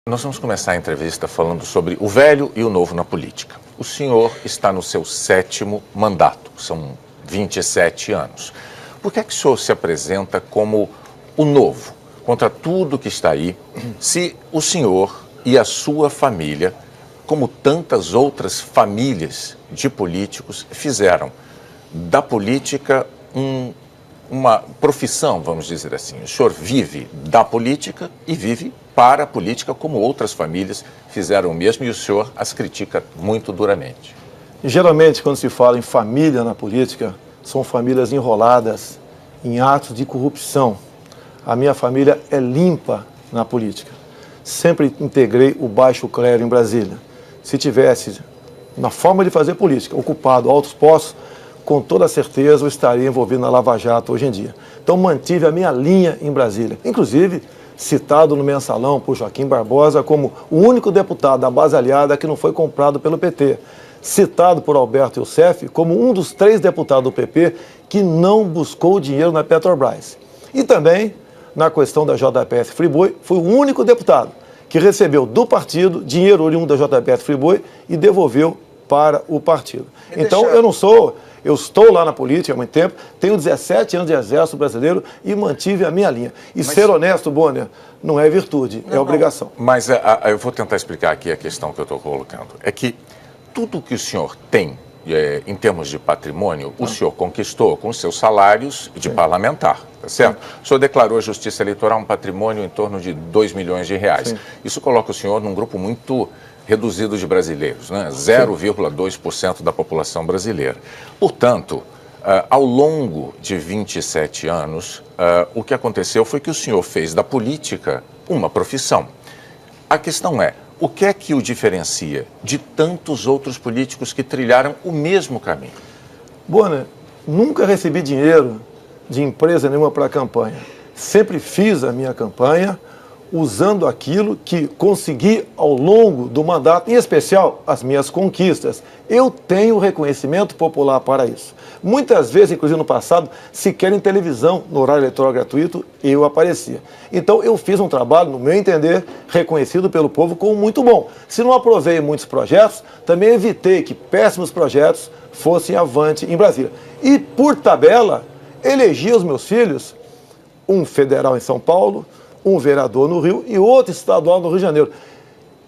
Nós vamos começar a entrevista falando sobre o velho e o novo na política. O senhor está no seu 7º mandato, são 27 anos. Por que é que o senhor se apresenta como o novo, contra tudo que está aí, se o senhor e a sua família, como tantas outras famílias de políticos, fizeram da política uma profissão, vamos dizer assim? O senhor vive da política e vive para a política, como outras famílias fizeram o mesmo, e o senhor as critica muito duramente. Geralmente, quando se fala em família na política, são famílias enroladas em atos de corrupção. A minha família é limpa na política. Sempre integrei o baixo clero em Brasília. Se tivesse, na forma de fazer política, ocupado altos postos, com toda certeza eu estaria envolvido na Lava Jato hoje em dia. Então mantive a minha linha em Brasília. Inclusive, citado no mensalão por Joaquim Barbosa como o único deputado da base aliada que não foi comprado pelo PT. Citado por Alberto Youssef como um dos 3 deputados do PP que não buscou dinheiro na Petrobras. E também, na questão da JBS Friboi, fui o único deputado que recebeu do partido dinheiro oriundo da JBS Friboi e devolveu para o partido. Então, eu estou lá na política há muito tempo, tenho 17 anos de exército brasileiro e mantive a minha linha. E ser honesto, Bonner, não é virtude, é obrigação. Mas eu vou tentar explicar aqui a questão que eu estou colocando. É que tudo que o senhor tem, em termos de patrimônio, o senhor conquistou com os seus salários de parlamentar, tá certo? O senhor declarou à Justiça Eleitoral um patrimônio em torno de 2 milhões de reais. Sim. Isso coloca o senhor num grupo muito reduzido de brasileiros, né? 0,2% da população brasileira. Portanto, ao longo de 27 anos, o que aconteceu foi que o senhor fez da política uma profissão. A questão é, o que é que o diferencia de tantos outros políticos que trilharam o mesmo caminho? Bonner, nunca recebi dinheiro de empresa nenhuma para a campanha. Sempre fiz a minha campanha usando aquilo que consegui ao longo do mandato, em especial as minhas conquistas. Eu tenho reconhecimento popular para isso. Muitas vezes, inclusive no passado, sequer em televisão, no horário eleitoral gratuito, eu aparecia. Então eu fiz um trabalho, no meu entender, reconhecido pelo povo como muito bom. Se não aprovei muitos projetos, também evitei que péssimos projetos fossem avante em Brasília. E, por tabela, elegi os meus filhos, um federal em São Paulo, um vereador no Rio e outro estadual no Rio de Janeiro.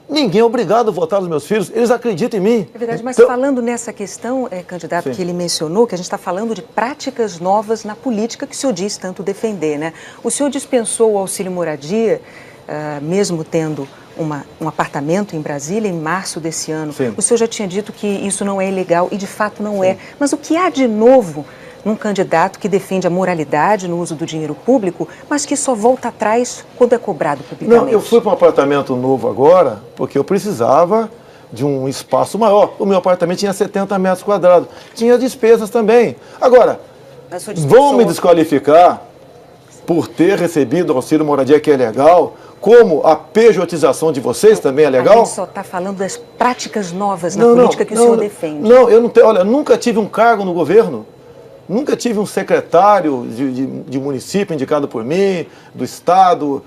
Ninguém é obrigado a votar nos meus filhos, eles acreditam em mim. É verdade, mas então, falando nessa questão, candidato, sim, que ele mencionou, que a gente está falando de práticas novas na política que o senhor diz tanto defender, né? O senhor dispensou o auxílio moradia, mesmo tendo um apartamento em Brasília em março desse ano. Sim. O senhor já tinha dito que isso não é ilegal e de fato não sim, é. Mas o que há de novo num candidato que defende a moralidade no uso do dinheiro público, mas que só volta atrás quando é cobrado publicamente? Não, eu fui para um apartamento novo agora porque eu precisava de um espaço maior. O meu apartamento tinha 70 metros quadrados. Tinha despesas também. Agora, vão me desqualificar por ter recebido auxílio moradia, que é legal, como a pejotização de vocês também é legal? A gente só está falando das práticas novas na política que o senhor defende. Não, eu não tenho, olha, nunca tive um cargo no governo. Nunca tive um secretário de município indicado por mim, do Estado,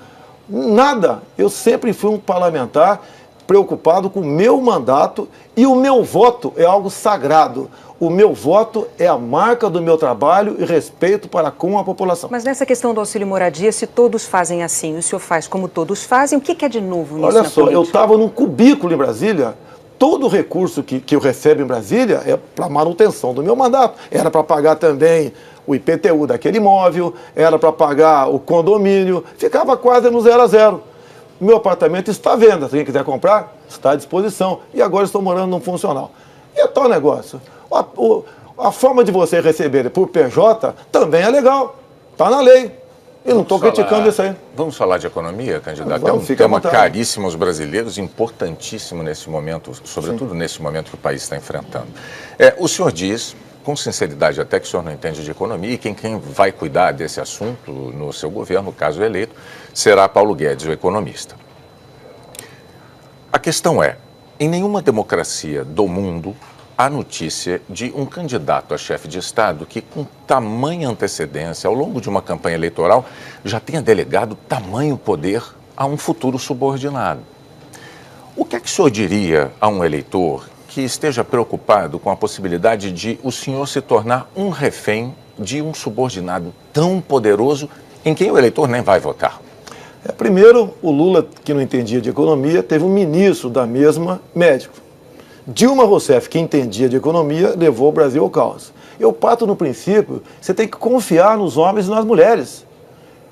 nada. Eu sempre fui um parlamentar preocupado com o meu mandato e o meu voto é algo sagrado. O meu voto é a marca do meu trabalho e respeito para com a população. Mas nessa questão do auxílio moradia, se todos fazem assim, o senhor faz como todos fazem, o que é de novo nisso? Olha só, eu estava num cubículo em Brasília. Todo o recurso que eu recebo em Brasília é para manutenção do meu mandato. Era para pagar também o IPTU daquele imóvel, era para pagar o condomínio, ficava quase no 0 a 0. Meu apartamento está à venda, se quem quiser comprar, está à disposição. E agora estou morando num funcional. E é tal negócio. A forma de você receber por PJ também é legal, está na lei. Eu não estou criticando isso aí. Vamos falar de economia, candidato? Vamos, é um tema caríssimo aos brasileiros, importantíssimo nesse momento, sobretudo nesse momento que o país está enfrentando. O senhor diz, com sinceridade até, que o senhor não entende de economia, e quem vai cuidar desse assunto no seu governo, caso eleito, será Paulo Guedes, o economista. A questão é, em nenhuma democracia do mundo a notícia de um candidato a chefe de Estado que, com tamanha antecedência, ao longo de uma campanha eleitoral, já tenha delegado tamanho poder a um futuro subordinado. O que é que o senhor diria a um eleitor que esteja preocupado com a possibilidade de o senhor se tornar um refém de um subordinado tão poderoso em quem o eleitor nem vai votar? Primeiro, o Lula, que não entendia de economia, teve um ministro da mesma médico. Dilma Rousseff, que entendia de economia, levou o Brasil ao caos. Eu parto no princípio, você tem que confiar nos homens e nas mulheres.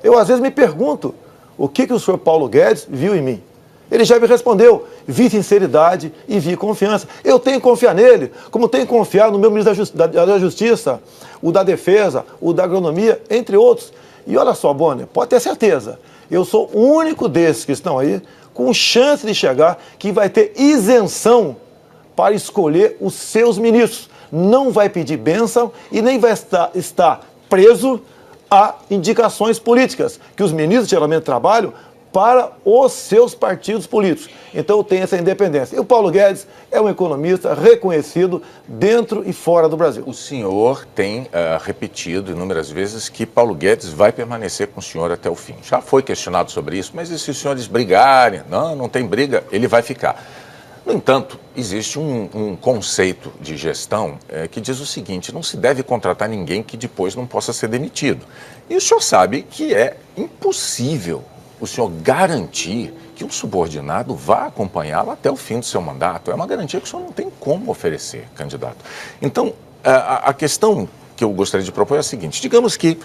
Eu, às vezes, me pergunto, o que o senhor Paulo Guedes viu em mim? Ele já me respondeu, vi sinceridade e vi confiança. Eu tenho que confiar nele, como tenho que confiar no meu ministro da Justiça, o da Defesa, o da Agronomia, entre outros. E olha só, Bonner, pode ter certeza, eu sou o único desses que estão aí com chance de chegar que vai ter isenção para escolher os seus ministros. Não vai pedir bênção e nem vai estar preso a indicações políticas, que os ministros geralmente trabalham para os seus partidos políticos. Então tem essa independência. E o Paulo Guedes é um economista reconhecido dentro e fora do Brasil. O senhor tem repetido inúmeras vezes que Paulo Guedes vai permanecer com o senhor até o fim. Já foi questionado sobre isso, mas e se os senhores brigarem? Não tem briga, ele vai ficar. No entanto, existe um conceito de gestão que diz o seguinte: não se deve contratar ninguém que depois não possa ser demitido. E o senhor sabe que é impossível o senhor garantir que um subordinado vá acompanhá-lo até o fim do seu mandato. É uma garantia que o senhor não tem como oferecer, candidato. Então, a questão que eu gostaria de propor é a seguinte: digamos que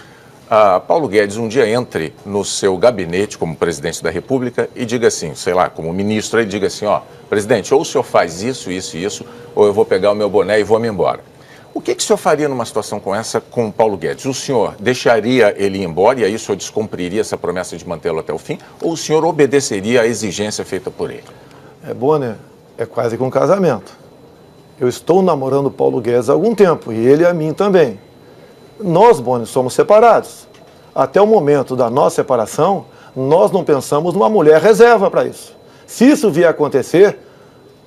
Paulo Guedes um dia entre no seu gabinete como presidente da República e diga assim, sei lá, como ministro, ele diga assim, presidente, ou o senhor faz isso, isso e isso, ou eu vou pegar o meu boné e vou me embora. O que o senhor faria numa situação como essa com o Paulo Guedes? O senhor deixaria ele ir embora e aí o senhor descumpriria essa promessa de mantê-lo até o fim? Ou o senhor obedeceria à exigência feita por ele? Bonner, é quase que um casamento. Eu estou namorando o Paulo Guedes há algum tempo e ele a mim também. Nós, Bonner, somos separados. Até o momento da nossa separação, nós não pensamos numa mulher reserva para isso. Se isso vier a acontecer,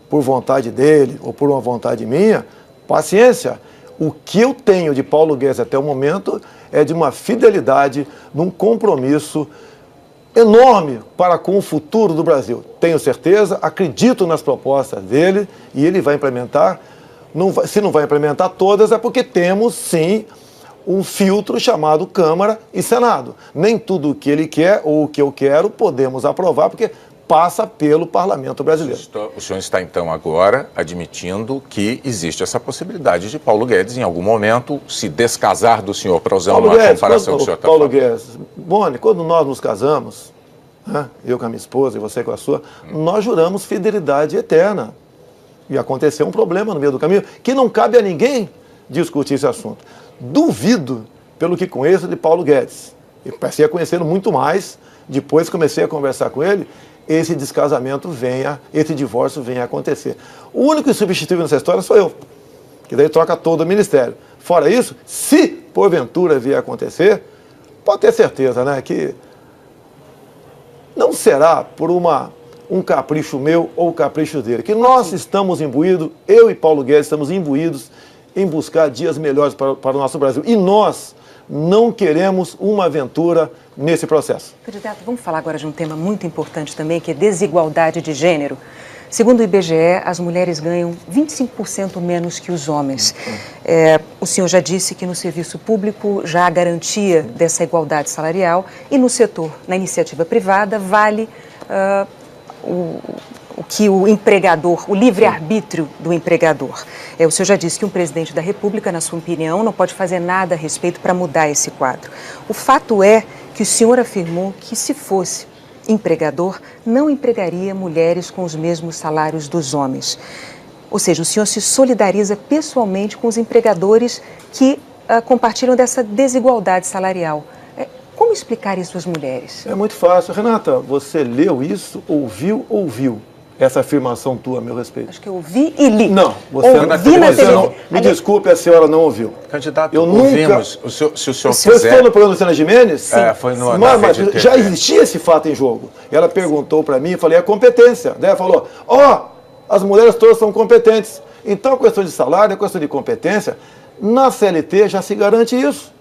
por vontade dele ou por uma vontade minha, paciência. O que eu tenho de Paulo Guedes até o momento é de uma fidelidade, num compromisso enorme para com o futuro do Brasil. Tenho certeza, acredito nas propostas dele e ele vai implementar. Se não vai implementar todas, é porque temos, sim, um filtro chamado Câmara e Senado. Nem tudo o que ele quer ou o que eu quero podemos aprovar, porque passa pelo Parlamento brasileiro. O senhor está, então, agora admitindo que existe essa possibilidade de Paulo Guedes, em algum momento, se descasar do senhor, para usar uma comparação que o senhor está falando. Paulo Guedes, Bonner, quando nós nos casamos, eu com a minha esposa e você com a sua, nós juramos fidelidade eterna. E aconteceu um problema no meio do caminho, que não cabe a ninguém discutir esse assunto. Duvido, pelo que conheço de Paulo Guedes, e passei a conhecê-lo muito mais, depois comecei a conversar com ele, esse descasamento esse divórcio venha a acontecer. O único substituível nessa história sou eu, que daí troca todo o ministério. Fora isso, se porventura vier a acontecer, pode ter certeza, que não será por um capricho meu ou capricho dele, que nós estamos imbuídos, eu e Paulo Guedes estamos imbuídos em buscar dias melhores para o nosso Brasil. E nós não queremos uma aventura nesse processo. Candidato, vamos falar agora de um tema muito importante também, que é desigualdade de gênero. Segundo o IBGE, as mulheres ganham 25% menos que os homens. O senhor já disse que no serviço público já há garantia dessa igualdade salarial e no setor, na iniciativa privada, vale o que o empregador, o livre-arbítrio do empregador. O senhor já disse que um presidente da República, na sua opinião, não pode fazer nada a respeito para mudar esse quadro. O fato é que o senhor afirmou que, se fosse empregador, não empregaria mulheres com os mesmos salários dos homens. Ou seja, o senhor se solidariza pessoalmente com os empregadores que compartilham dessa desigualdade salarial. Como explicar isso às mulheres? É muito fácil. Renata, você leu isso, ouviu essa afirmação tua a meu respeito? Acho que eu ouvi e li. Não, você não. Me desculpe, a senhora não ouviu. Candidato, ouvimos. Se o senhor quiser... Você estou no programa Luciana Gimenez? Sim. Foi no mas já existia esse fato em jogo. Ela perguntou para mim, eu falei, é competência. Daí ela falou, as mulheres todas são competentes. Então, a questão de salário, a questão de competência, na CLT já se garante isso.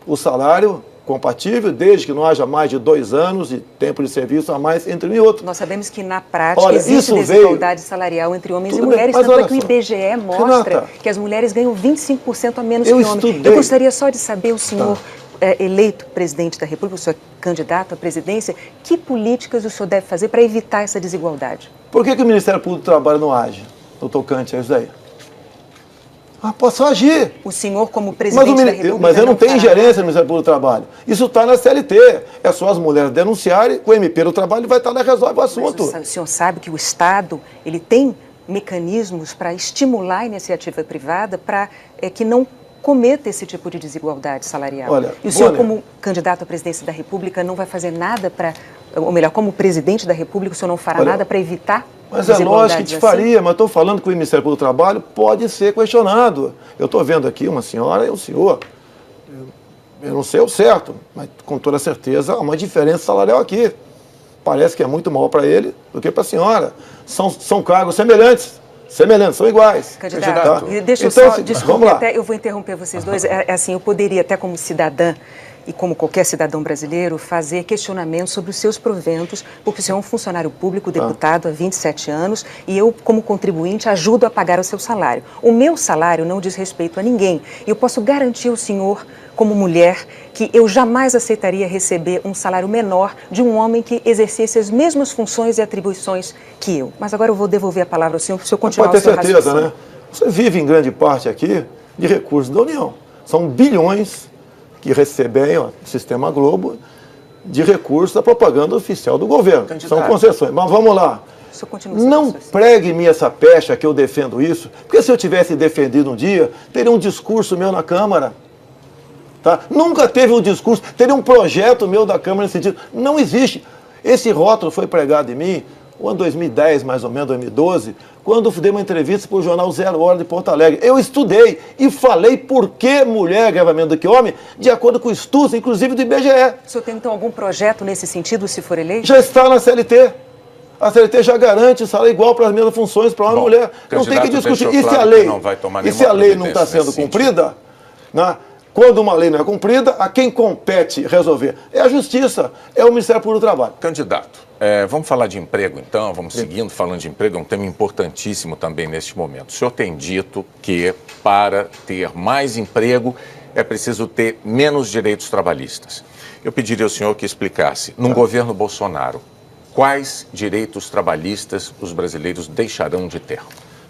O salário compatível, desde que não haja mais de 2 anos de tempo de serviço a mais entre um e outro. Nós sabemos que, na prática, Olha, existe desigualdade salarial entre homens e mulheres, bem, tanto é que o só, IBGE mostra Renata, que as mulheres ganham 25% a menos que homens. estudei. Eu gostaria só de saber, o senhor eleito presidente da República, o senhor candidato à presidência, que políticas o senhor deve fazer para evitar essa desigualdade? Por que o Ministério Público do Trabalho não age no tocante a isso daí? Posso agir. O senhor, como presidente da República... Mas eu não tenho ingerência no Ministério Público do Trabalho. Isso está na CLT. É só as mulheres denunciarem, o MP do Trabalho vai estar lá e resolve o assunto. Mas o senhor sabe que o Estado ele tem mecanismos para estimular a iniciativa privada para que não cometa esse tipo de desigualdade salarial. Olha, e o senhor, como candidato à presidência da República, não vai fazer nada para... Ou melhor, como presidente da República, o senhor não fará nada para evitar Mas é lógico que te faria, mas estou falando que o Ministério Público do Trabalho pode ser questionado. Eu estou vendo aqui uma senhora e um senhor. Eu não sei o certo, mas com toda certeza há uma diferença salarial aqui. Parece que é muito maior para ele do que para a senhora. São cargos semelhantes, são iguais. Candidato, tá? deixa eu então, só, desculpe, eu vou interromper vocês dois. Assim, eu poderia até como cidadã e como qualquer cidadão brasileiro, fazer questionamentos sobre os seus proventos, porque o senhor é um funcionário público, deputado há 27 anos, e eu, como contribuinte, ajudo a pagar o seu salário. O meu salário não diz respeito a ninguém. E eu posso garantir ao senhor, como mulher, que eu jamais aceitaria receber um salário menor de um homem que exercesse as mesmas funções e atribuições que eu. Mas agora eu vou devolver a palavra ao senhor, para o senhor continuar o seu raciocínio. Pode ter certeza, né? Você vive, em grande parte aqui, de recursos da União. São bilhões que recebem, o Sistema Globo, de recursos da propaganda oficial do governo. São concessões. Mas vamos lá. Não pregue-me essa pecha que eu defendo isso, porque se eu tivesse defendido um dia, teria um discurso meu na Câmara. Tá? Nunca teve um discurso, teria um projeto meu da Câmara nesse sentido. Não existe. Esse rótulo foi pregado em mim, no ano 2010, mais ou menos, 2012, quando eu dei uma entrevista para o jornal Zero Hora de Porto Alegre. Eu estudei e falei por que mulher ganha menos do que homem, de acordo com estudos, inclusive do IBGE. O senhor tem, então, algum projeto nesse sentido, se for eleito? Já está na CLT. A CLT já garante salário igual para as mesmas funções para homem e mulher. Não tem que discutir. E se a lei não está sendo cumprida, né? Quando uma lei não é cumprida, a quem compete resolver é a Justiça, é o Ministério Público do Trabalho. Candidato, vamos falar de emprego então, vamos seguindo falando de emprego, é um tema importantíssimo também neste momento. O senhor tem dito que para ter mais emprego é preciso ter menos direitos trabalhistas. Eu pediria ao senhor que explicasse, num governo Bolsonaro, quais direitos trabalhistas os brasileiros deixarão de ter?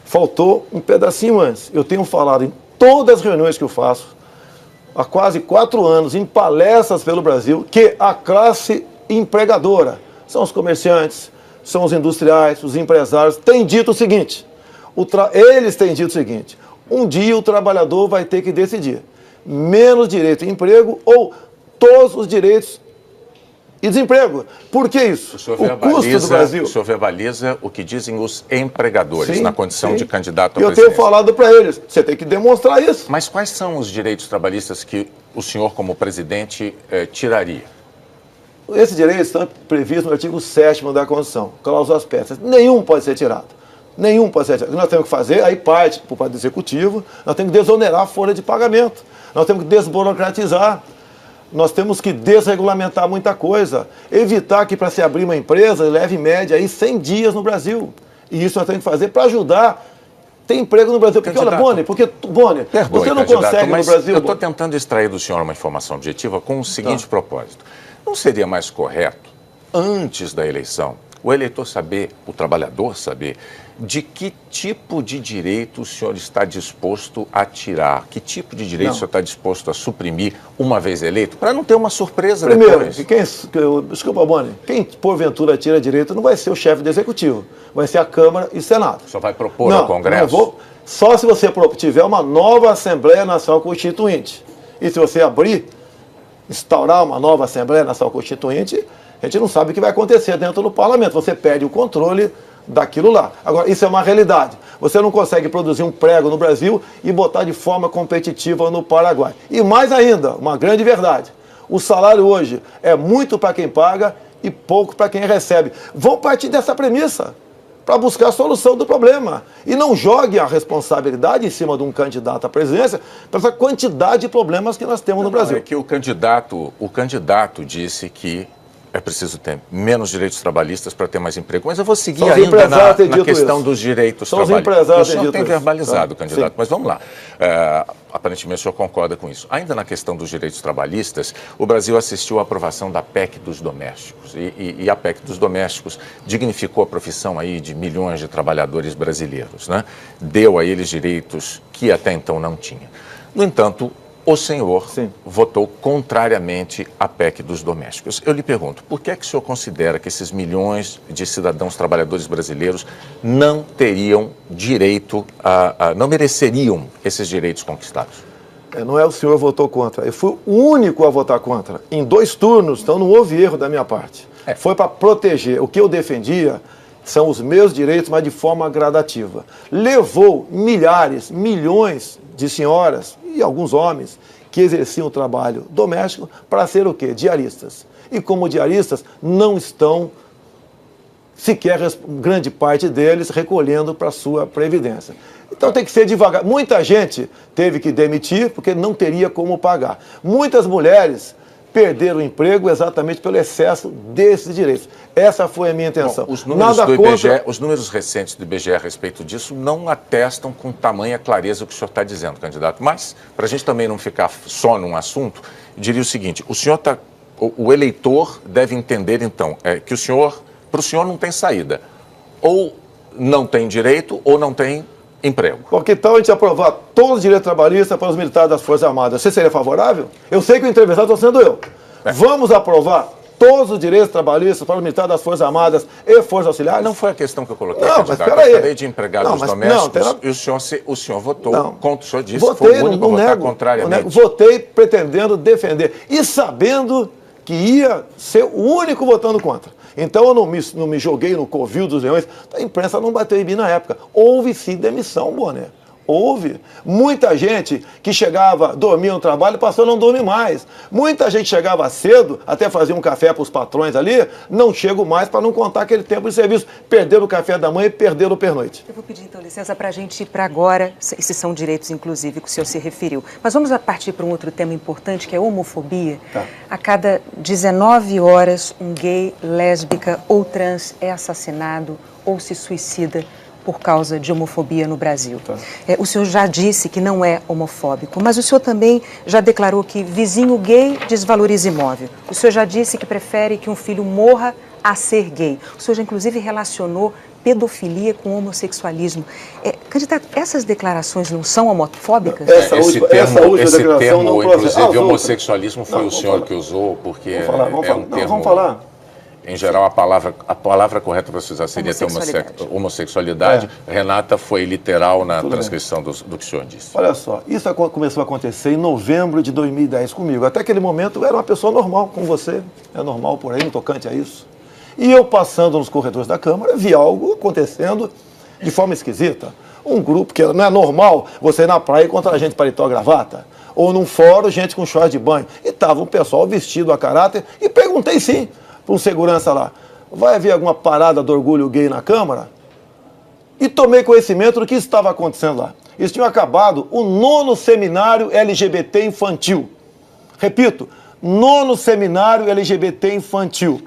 Faltou um pedacinho antes. Eu tenho falado em todas as reuniões que eu faço, há quase 4 anos, em palestras pelo Brasil, que a classe empregadora, são os comerciantes, são os industriais, os empresários, têm dito o seguinte, eles têm dito o seguinte, um dia o trabalhador vai ter que decidir, menos direito de emprego ou todos os direitos e desemprego. Por que isso? O custo do Brasil. O senhor verbaliza o que dizem os empregadores na condição de candidato à presidência. Eu tenho falado para eles, você tem que demonstrar isso. Mas quais são os direitos trabalhistas que o senhor, como presidente, tiraria? Esses direitos estão previstos no artigo 7º da Constituição, cláusulas pétreas. Nenhum pode ser tirado. Nenhum pode ser tirado. O que nós temos que fazer, aí parte por parte do Executivo, nós temos que desonerar a folha de pagamento, nós temos que desburocratizar. Nós temos que desregulamentar muita coisa, evitar que para se abrir uma empresa leve em média aí 100 dias no Brasil. E isso nós temos que fazer para ajudar ter emprego no Brasil. Porque, olha, Boni, você não consegue no Brasil... Eu estou tentando extrair do senhor uma informação objetiva com o seguinte propósito. Não seria mais correto, antes da eleição, o eleitor saber, o trabalhador saber, de que tipo de direito o senhor está disposto a tirar? Que tipo de direito o senhor está disposto a suprimir uma vez eleito? Para não ter uma surpresa depois. Desculpa, Boni, quem porventura tira direito não vai ser o chefe do Executivo, vai ser a Câmara e o Senado. Só vai propor ao Congresso? Só se você tiver uma nova Assembleia Nacional Constituinte. E se você instaurar uma nova Assembleia Nacional Constituinte, a gente não sabe o que vai acontecer dentro do parlamento. Você perde o controle daquilo lá. Agora, isso é uma realidade. Você não consegue produzir um prego no Brasil e botar de forma competitiva no Paraguai. E mais ainda, uma grande verdade, o salário hoje é muito para quem paga e pouco para quem recebe. Vamos partir dessa premissa. para buscar a solução do problema. E não jogue a responsabilidade em cima de um candidato à presidência para essa quantidade de problemas que nós temos no Brasil. É que o candidato disse que é preciso ter menos direitos trabalhistas para ter mais emprego. Mas eu vou seguir ainda na questão dos direitos trabalhistas. O senhor tem verbalizado, candidato, mas vamos lá. Aparentemente o senhor concorda com isso. Ainda na questão dos direitos trabalhistas, o Brasil assistiu à aprovação da PEC dos domésticos. E a PEC dos domésticos dignificou a profissão aí de milhões de trabalhadores brasileiros, né? Deu a eles direitos que até então não tinha. No entanto, o senhor votou contrariamente à PEC dos domésticos. Eu lhe pergunto, por que é que o senhor considera que esses milhões de cidadãos trabalhadores brasileiros não teriam direito, não mereceriam esses direitos conquistados? Não é o senhor que votou contra, eu fui o único a votar contra, em 2 turnos, então não houve erro da minha parte. Foi para proteger. O que eu defendia são os meus direitos, mas de forma gradativa. Levou milhares, milhões de senhoras e alguns homens que exerciam o trabalho doméstico para ser o quê? Diaristas. E como diaristas não estão, sequer grande parte deles, recolhendo para a sua previdência. Então tem que ser devagar. Muita gente teve que demitir porque não teria como pagar. Muitas mulheres perderam o emprego exatamente pelo excesso desses direitos. Essa foi a minha intenção. Bom, os números recentes do IBGE a respeito disso não atestam com tamanha clareza o que o senhor está dizendo, candidato. Mas, para a gente também não ficar só num assunto, eu diria o seguinte, o eleitor deve entender, então, que para o senhor não tem saída. Ou não tem direito, ou não tem emprego. Porque então a gente aprovar todos os direitos trabalhistas para os militares das Forças Armadas. Você seria favorável? Eu sei que o entrevistado está sendo eu. Vamos aprovar todos os direitos trabalhistas para os militares das Forças Armadas e Forças Auxiliares? Não foi a questão que eu coloquei, não, candidato. Mas peraí. Eu falei de empregados domésticos e o senhor votou contra. O senhor disse que foi o único a votar contrariamente. Votei pretendendo defender e sabendo que ia ser o único votando contra. Então eu não me joguei no covil dos leões. A imprensa não bateu em mim na época. Houve sim demissão, Bonner. Houve. Muita gente que chegava, dormia no trabalho, passou a não dormir mais. Muita gente chegava cedo, até fazia um café para os patrões ali, não chego mais para não contar aquele tempo de serviço. Perderam o café da manhã e perderam o pernoite. Eu vou pedir então licença para a gente ir para agora, esses são direitos inclusive que o senhor se referiu. Mas vamos partir para um outro tema importante que é a homofobia. A cada 19 horas um gay, lésbica ou trans é assassinado ou se suicida por causa de homofobia no Brasil. O senhor já disse que não é homofóbico, mas o senhor também já declarou que vizinho gay desvaloriza imóvel. O senhor já disse que prefere que um filho morra a ser gay. O senhor já, inclusive, relacionou pedofilia com homossexualismo. Candidato, essas declarações não são homofóbicas? Esse termo, inclusive, homossexualismo foi o senhor que usou, porque é um termo... Vamos falar. Em geral, a palavra correta para se usar seria ter homossexualidade. Renata foi literal na transcrição do que o senhor disse. Olha só, isso começou a acontecer em novembro de 2010 comigo. Até aquele momento eu era uma pessoa normal, como você é normal por aí, no tocante a isso. E eu passando nos corredores da Câmara, vi algo acontecendo de forma esquisita. Um grupo que não é normal você ir na praia encontrar gente de paletó e gravata. Ou num fórum, gente com short de banho. E estava um pessoal vestido a caráter e perguntei sim para um segurança lá, vai haver alguma parada do orgulho gay na Câmara? E tomei conhecimento do que estava acontecendo lá. Eles tinham acabado o 9º seminário LGBT infantil. Repito, 9º seminário LGBT infantil.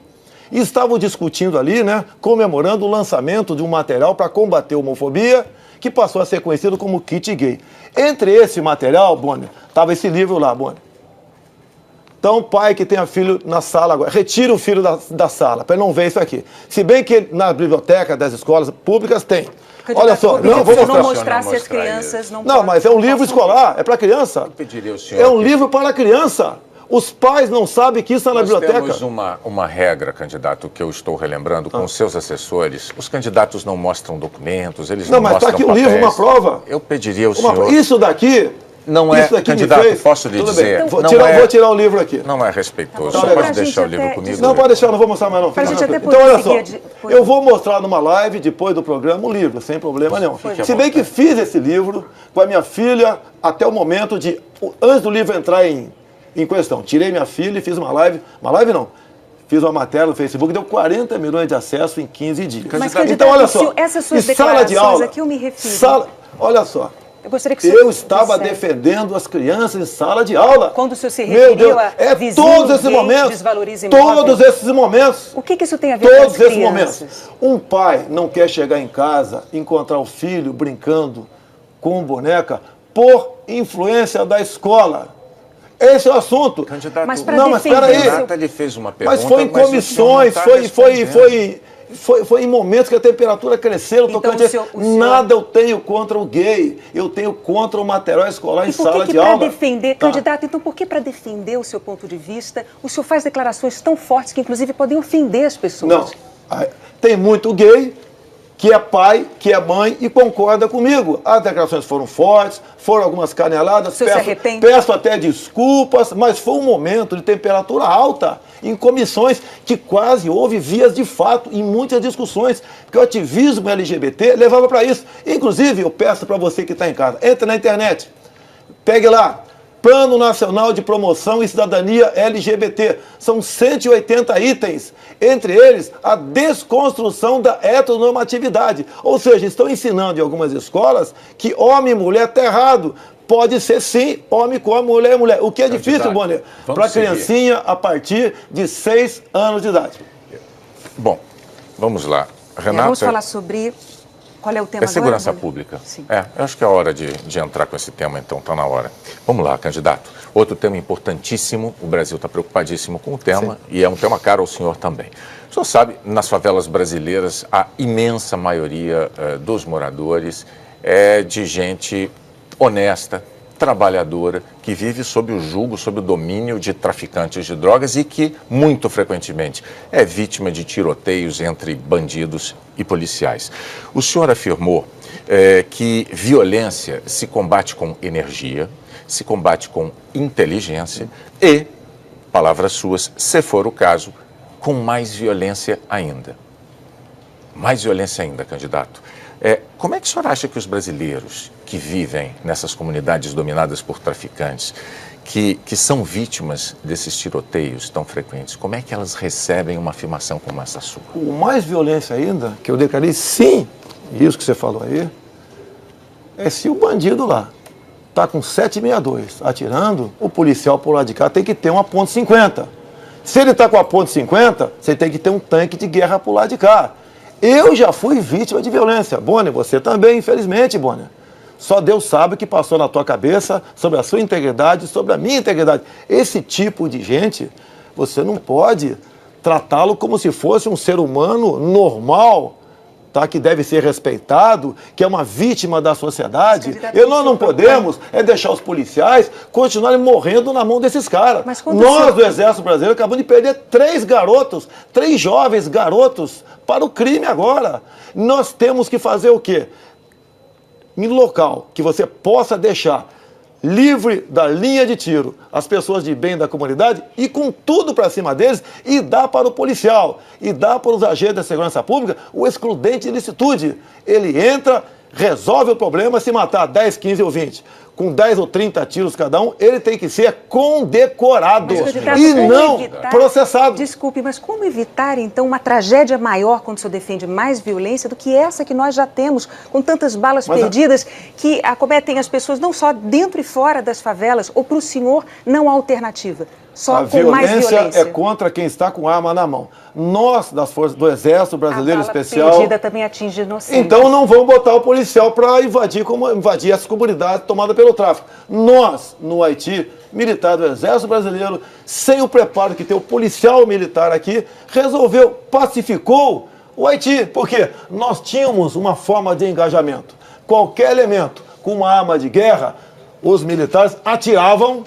E estavam discutindo ali, né, comemorando o lançamento de um material para combater a homofobia, que passou a ser conhecido como kit gay. Entre esse material, Bonner, estava esse livro lá, Bonner. Então, pai que tenha filho na sala agora, retira o filho da sala, para ele não ver isso aqui. Se bem que na biblioteca das escolas públicas tem. Olha só, não vou mostrar se as crianças não. Não, mas é um livro escolar, é para criança. Eu pediria ao senhor. É um livro para criança. Os pais não sabem que isso está na biblioteca. Nós temos uma regra, candidato, que eu estou relembrando com os seus assessores. Os candidatos não mostram documentos, eles não mostram papéis. Não, mas está aqui o livro, uma prova. Eu pediria ao senhor. Isso daqui... Não é, candidato, posso lhe dizer... Vou tirar o livro aqui. Não é respeitoso. Só pode deixar o livro comigo? Não, pode deixar, não vou mostrar mais não. Então, olha só, eu vou mostrar numa live, depois do programa, o livro, sem problema nenhum. Se bem que fiz esse livro com a minha filha até o momento antes do livro entrar em questão. Tirei minha filha e fiz uma live não. Fiz uma matéria no Facebook, deu 40 milhões de acessos em 15 dias. Mas, então, olha só, essas suas sala de aula, aqui eu me refiro. Olha só, eu gostaria que o senhor estava defendendo as crianças em sala de aula. Quando o senhor se Meu referiu Deus, a vizinho todos esses gay momentos, desvaloriza imóvel. todos esses momentos. O que isso tem a ver com as Todos esses crianças? momentos. Um pai não quer chegar em casa, encontrar o filho brincando com boneca por influência da escola. Esse é o assunto. Candidato, mas para não, mas peraí. Ele fez uma pergunta, Mas foi em comissões, foi em momentos que a temperatura cresceu, Então, Tocantins. Nada eu tenho contra o gay, eu tenho contra o material escolar em sala de aula. Defender, candidato, então por que para defender o seu ponto de vista, o senhor faz declarações tão fortes que inclusive podem ofender as pessoas? Não, tem muito gay que é pai, que é mãe e concorda comigo. As declarações foram fortes, foram algumas caneladas, peço até desculpas, mas foi um momento de temperatura alta em comissões que quase houve vias de fato em muitas discussões, porque o ativismo LGBT levava para isso. Inclusive, eu peço para você que está em casa, entre na internet, pegue lá, Plano Nacional de Promoção e Cidadania LGBT. São 180 itens, entre eles a desconstrução da heteronormatividade. Ou seja, estão ensinando em algumas escolas que homem e mulher está errado. Pode ser sim, homem com homem, mulher e mulher. O que é difícil, Bonner, para criancinha a partir de 6 anos de idade. Bom, vamos lá. Renata, vamos falar sobre... Qual é o tema agora? Segurança pública. Sim. Eu acho que é a hora de entrar com esse tema, então, está na hora. Vamos lá, candidato. Outro tema importantíssimo, o Brasil está preocupadíssimo com o tema, sim, e é um tema caro ao senhor também. O senhor sabe, nas favelas brasileiras, a imensa maioria dos moradores é de gente honesta, trabalhadora, que vive sob o jugo, sob o domínio de traficantes de drogas e que, muito frequentemente, é vítima de tiroteios entre bandidos e policiais. O senhor afirmou que violência se combate com energia, se combate com inteligência e, palavras suas, se for o caso, com mais violência ainda. Mais violência ainda, candidato. Como é que o senhor acha que os brasileiros que vivem nessas comunidades dominadas por traficantes, que são vítimas desses tiroteios tão frequentes, como é que elas recebem uma afirmação como essa sua? O mais violência ainda, que eu declarei sim, isso que você falou aí, é se o bandido lá está com 762 atirando, o policial por lá de cá tem que ter uma .50. Se ele está com a .50, você tem que ter um tanque de guerra por lá de cá. Eu já fui vítima de violência. Bonner, você também, infelizmente, Bonner. Só Deus sabe o que passou na tua cabeça sobre a sua integridade, sobre a minha integridade. Esse tipo de gente, você não pode tratá-lo como se fosse um ser humano normal, tá? Que deve ser respeitado, que é uma vítima da sociedade. E nós não podemos deixar os policiais continuarem morrendo na mão desses caras. Nós, do Exército Brasileiro, acabamos de perder 3 jovens garotos para o crime agora. Nós temos que fazer o quê? Em local que você possa deixar livre da linha de tiro as pessoas de bem da comunidade e com tudo para cima deles e dá para o policial e dá para os agentes da segurança pública o excludente de ilicitude. Ele entra, resolve o problema, se matar 10, 15 ou 20, com 10 ou 30 tiros cada um, ele tem que ser condecorado e não processado. Desculpe, mas como evitar, então, uma tragédia maior quando o senhor defende mais violência do que essa que nós já temos, com tantas balas perdidas que acometem as pessoas não só dentro e fora das favelas, ou para o senhor não há alternativa? Só com mais violência. A violência é contra quem está com arma na mão. Nós, das forças do Exército Brasileiro Especial... A bala perdida também atinge inocentes. Então não vão botar o policial para invadir essa comunidade tomada pelo tráfico. Nós, no Haiti, militar do Exército Brasileiro, sem o preparo que tem o policial militar aqui, resolveu, pacificou o Haiti. Por quê? Nós tínhamos uma forma de engajamento. Qualquer elemento com uma arma de guerra, os militares atiravam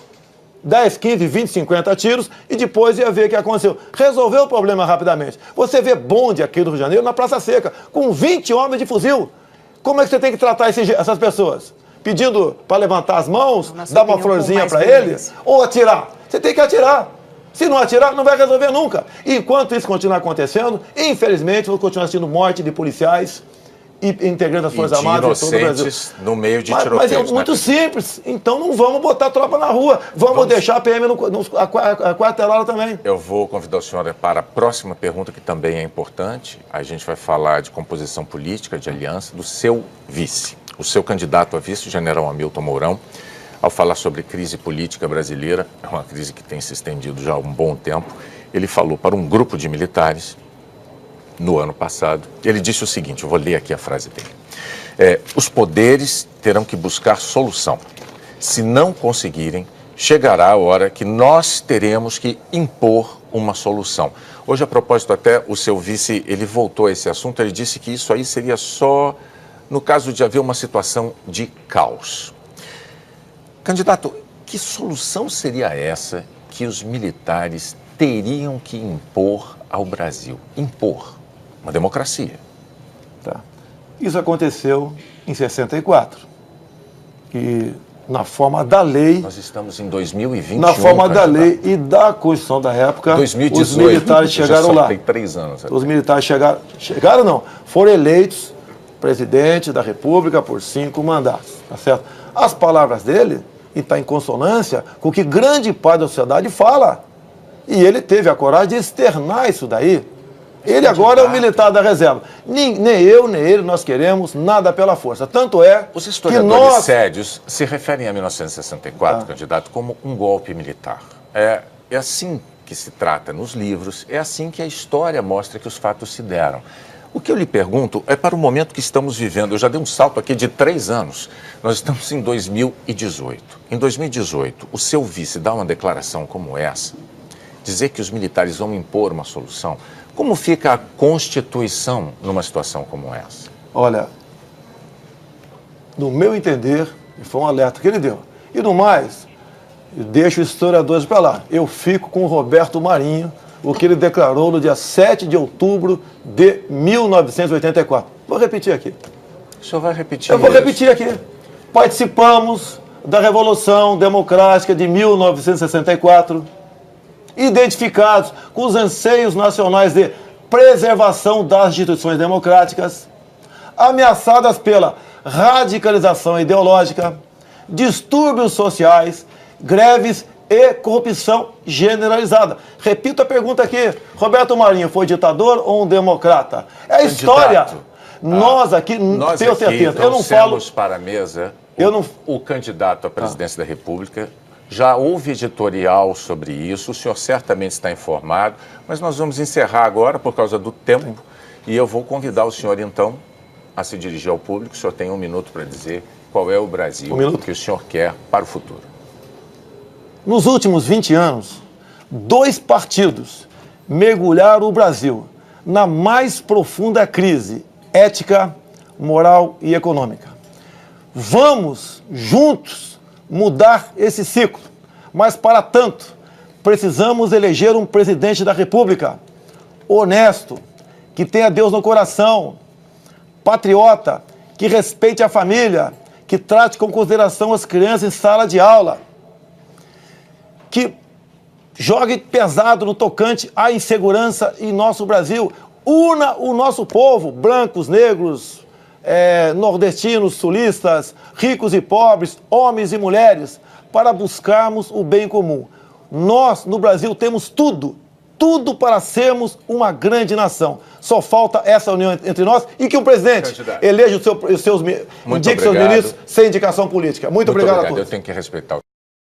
10, 15, 20, 50 tiros e depois ia ver o que aconteceu. Resolveu o problema rapidamente. Você vê bonde aqui no Rio de Janeiro, na Praça Seca, com 20 homens de fuzil. Como é que você tem que tratar essas pessoas? Pedindo para levantar as mãos, dar uma florzinha para ele? Ou atirar? Você tem que atirar. Se não atirar, não vai resolver nunca. E enquanto isso continuar acontecendo, infelizmente, vou continuar assistindo morte de policiais integrantes das Forças Armadas em todo o Brasil. No meio de tiroteios. Mas é muito simples. Então não vamos botar tropa na rua. Vamos deixar a PM a quartelada também. Eu vou convidar o senhor para a próxima pergunta, que também é importante. A gente vai falar de composição política, de aliança, do seu vice. O seu candidato a vice, o general Hamilton Mourão, ao falar sobre crise política brasileira, é uma crise que tem se estendido já há um bom tempo, ele falou para um grupo de militares no ano passado. Ele disse o seguinte, eu vou ler aqui a frase dele. Os poderes terão que buscar solução. Se não conseguirem, chegará a hora que nós teremos que impor uma solução. Hoje, a propósito, até o seu vice, ele voltou a esse assunto, ele disse que isso aí seria só no caso de haver uma situação de caos. Candidato, que solução seria essa que os militares teriam que impor ao Brasil? Impor uma democracia. Tá. Isso aconteceu em 64. E na forma da lei... Nós estamos em 2021. Na forma da lei e da Constituição da época, 2018, os militares chegaram lá. Tem 3 anos. Os militares chegaram não, foram eleitos presidente da República por 5 mandatos, tá certo? As palavras dele estão em consonância com o que grande parte da sociedade fala. E ele teve a coragem de externar isso daí. Ele agora é o militar da reserva. Nem eu, nem ele, nós queremos nada pela força. Tanto é os historiadores sérios se referem a 1964, candidato, como um golpe militar. É assim que se trata nos livros, é assim que a história mostra que os fatos se deram. O que eu lhe pergunto é para o momento que estamos vivendo. Eu já dei um salto aqui de 3 anos. Nós estamos em 2018. Em 2018, o seu vice dá uma declaração como essa, dizer que os militares vão impor uma solução. Como fica a Constituição numa situação como essa? Olha, no meu entender, foi um alerta que ele deu. E no mais, eu deixo os historiadores para lá. Eu fico com o Roberto Marinho, o que ele declarou no dia 7 de outubro de 1984. Vou repetir aqui. O senhor vai repetir? Eu vou repetir aqui. Participamos da Revolução Democrática de 1964, identificados com os anseios nacionais de preservação das instituições democráticas, ameaçadas pela radicalização ideológica, distúrbios sociais, greves e corrupção generalizada. Repito a pergunta aqui. Roberto Marinho foi ditador ou um democrata? É a história. Nós aqui, tenho certeza. Eu não falo para a mesa o candidato à presidência da República. Já houve editorial sobre isso, o senhor certamente está informado, mas nós vamos encerrar agora por causa do tempo e eu vou convidar o senhor, então, a se dirigir ao público. O senhor tem 1 minuto para dizer qual é o Brasil que o senhor quer para o futuro. Nos últimos 20 anos, 2 partidos mergulharam o Brasil na mais profunda crise ética, moral e econômica. Vamos, juntos, mudar esse ciclo, mas para tanto, precisamos eleger um presidente da República honesto, que tenha Deus no coração, patriota, que respeite a família, que trate com consideração as crianças em sala de aula, que jogue pesado no tocante à insegurança em nosso Brasil, una o nosso povo, brancos, negros, nordestinos, sulistas, ricos e pobres, homens e mulheres, para buscarmos o bem comum. Nós, no Brasil, temos tudo para sermos uma grande nação. Só falta essa união entre nós e que o presidente eleja indique seus ministros sem indicação política. Muito obrigado a todos. Eu tenho que respeitar o